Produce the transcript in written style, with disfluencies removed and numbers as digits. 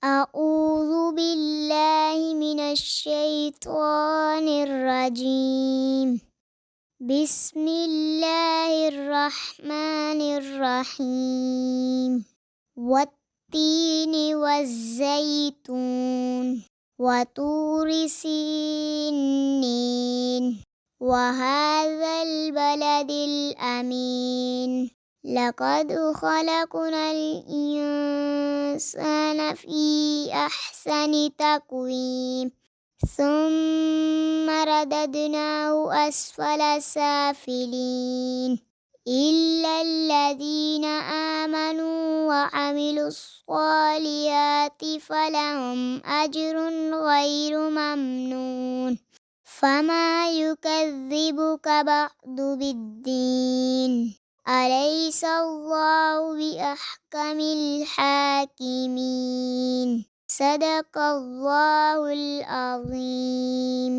أعوذ بالله من الشيطان الرجيم. بسم الله الرحمن الرحيم. والتين والزيتون وطور سينين وهذا البلد الأمين. لقد خلقنا الإنسان في أحسن تقويم ثم رددناه أسفل سافلين إلا الذين آمنوا وعملوا الصالحات فلهم أجر غير ممنون. فما يكذبك بعد بالدين؟ أليس الله بأحكم الحاكمين؟ صدق الله العظيم.